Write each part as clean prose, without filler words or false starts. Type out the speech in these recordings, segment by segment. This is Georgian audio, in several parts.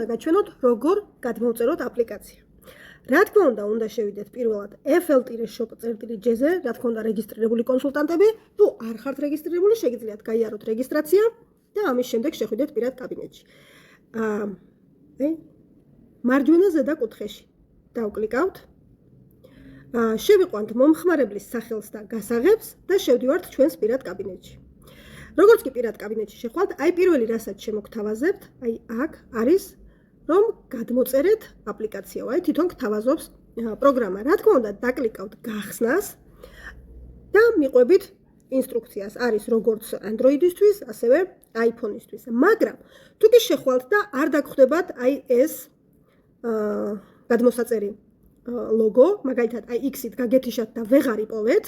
გაჩვენოთ როგორ გადმოვწეროთ აპლიკაცია. რა თქმა უნდა შევიდეთ პირველად fl-shop.gz-ზე, რა თქმა უნდა რეგისტრირებული კონსულტანტები, თუ არ ხართ რეგისტრირებული, შეგიძლიათ გაიაროთ რეგისტრაცია და ამის შემდეგ შეხვიდეთ პირად კაბინეტში. მარჯვენა ზედა კუთხეში დავკლიკავთ. შევიყვანთ მომხმარებლის სახელს და გასაღებს და შევდივართ ჩვენს პირად კაბინეტში. როგორც კი პირად კაბინეტში შეხვალთ, პირველი რასაც შემოგთავაზებთ, აქ არის რომ გადმოწერეთ აპლიკაცია, თვითონ გთავაზობს პროგრამა. რა თქმა უნდა, დაკლიკავთ გახსნას და მიყვებით ინსტრუქციას. არის როგორც Android-ისთვის, ასევე iPhone-ისთვის. მაგრამ თუ კი შეხვალთ და არ დაგხვდებათ ეს გადმოსაწერი ლოგო, მაგალითად X-ით გაგეთიშათ და ვეღარ იპოვეთ,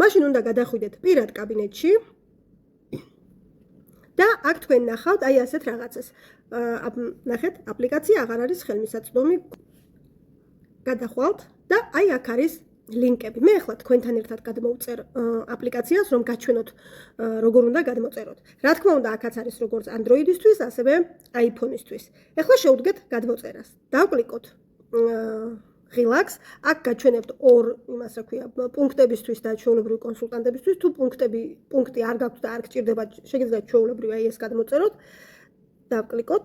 მაშინ უნდა გადახვიდეთ პირად კაბინეტში და აქ თქვენ ნახავთ ასეთ რაღაცას. ნახეთ, აპლიკაცია აღარ არის ხელმისაწვდომი. გადახვალთ და აქ არის ლინკები. მე ახლა თქვენთან ერთად გადმოვწერ აპლიკაციას, რომ გაჩვენოთ როგორ უნდა გადმოწეროთ. რა თქმა უნდა, აქაც არის როგორც Android-ისთვის, ასევე iPhone-ისთვის. ახლა შევდგეთ გადმოწერას. დავკლიკოთ ღილაკს, აქ გაჩვენებთ ორ იმას რა ქვია, პუნქტებისთვის და ჩვეულებრივი კონსულტანტებისთვის. თუ პუნქტი არ გაქვთ და არ გჭირდება, შეგიძლიათ ჩვეულებრივ ეს გადმოწეროთ. დავკლიკოთ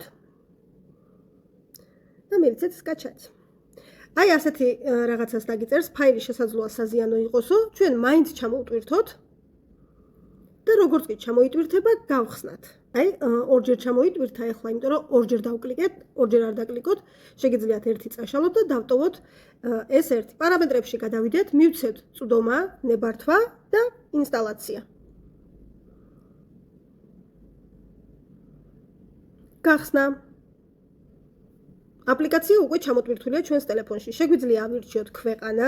და მივიცეთ სკაჩაც. ასეთი რაღაცას დაგიწერს, ფაილი შესაძლოა საზიანო იყოსო, ჩვენ მაინც ჩამოვტვირთოთ და როგორც კი ჩამოიტვირთება, გავხსნათ. ორჯერ ჩამოიტვირთა ახლა, იმიტომ რომ ორჯერ დავკლიკეთ, ორჯერ არ დაკლიკოთ, შეგიძლიათ ერთი წაშალოთ და დავტოვოთ ეს ერთი. პარამეტრებში გადავიდეთ, მივცეთ წვდომა, ნებართვა და ინსტალაცია. გახსნა. აპლიკაცია უკვე ჩამოტვირთულია ჩვენს ტელეფონში. შეგვიძლია ავირჩიოთ ქვეყანა,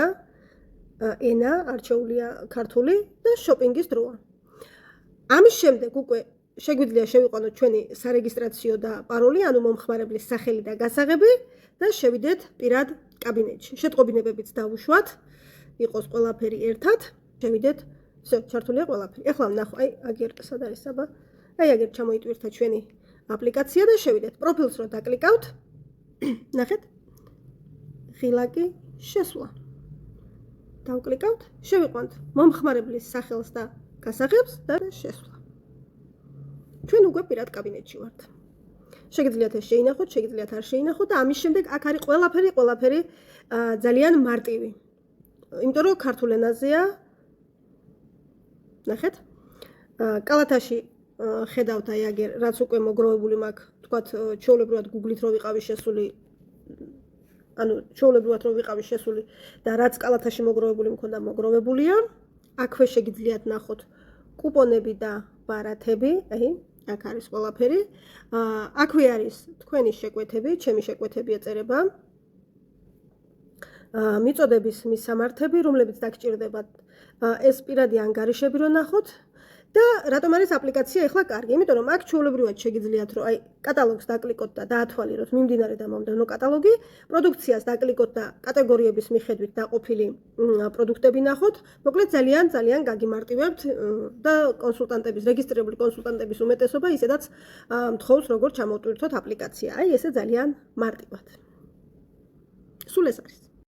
ენა, არჩეულია ქართული და შოპინგის დროა. ამის შემდეგ უკვე შეგვიძლია შევიყვანოთ ჩვენი სარეგისტრაციო და პაროლი, ანუ მომხმარებლის სახელი და გასაღები და შევიდეთ პირად კაბინეტში. შეტყობინებებიც დავუშვათ, იყოს ყველაფერი ერთად, შევიდეთ, ჩართულია ყველაფერი. ახლა ვნახო, აგერ სად არის საბა? აგერ ჩამოიტვირთა ჩვენი აპლიკაცია და შევიდეთ. პროფილს რო დაკლიკავთ, ნახეთ, ღილაკი შესვლა. დავკლიკავთ, შევიყვანთ მომხმარებლის სახელს და გასაღებს და შესვლა. ჩვენ უკვე პირად კაბინეტში ვართ. შეგიძლიათ ეს შეინახოთ, შეგიძლიათ არ შეინახოთ და ამის შემდეგ აქ არის ყველაფერი ძალიან მარტივი. იმიტომ რომ ქართულ ენაზეა. ნახეთ. კალათაში ხედავთ აგერ რაც უკვე მოგროვებული მაქვს, თქვათ ჩვეულებრივად Google-ით რო ვიყავი შესული, ანუ ჩვეულებრივად რო ვიყავი შესული და რაც კალათაში მოგროვებული მქონდა, მოგროვებულია. აქვე შეგიძლიათ ნახოთ კუპონები და ბარათები, აქ არის ყველაფერი. აქვე არის თქვენი შეკვეთები, ჩემი შეკვეთები ეწერება. მიწოდების მისამართები, რომლებიც დაგჭირდებათ ეს პირადი ანგარიშები რო ნახოთ. და რატომ არის აპლიკაცია ახლა კარგი? იმიტომ რომ აქ ჩვეულებრივად შეგიძლიათ რომ კატალოგს დაკლიკოთ და დაათვალიეროთ მიმდინარე და მომდევნო კატალოგი, პროდუქციას დაკლიკოთ და კატეგორიების მიხედვით დაყოფილი პროდუქტები ნახოთ. მოკლედ ძალიან გაგიმარტივებთ და კონსულტანტების, რეგისტრირებული კონსულტანტების უმეტესობა ისედაც მთხოვს როგორ ჩამოვტვირთოთ აპლიკაცია. ესე ძალიან მარტივად. სულ ეს არის.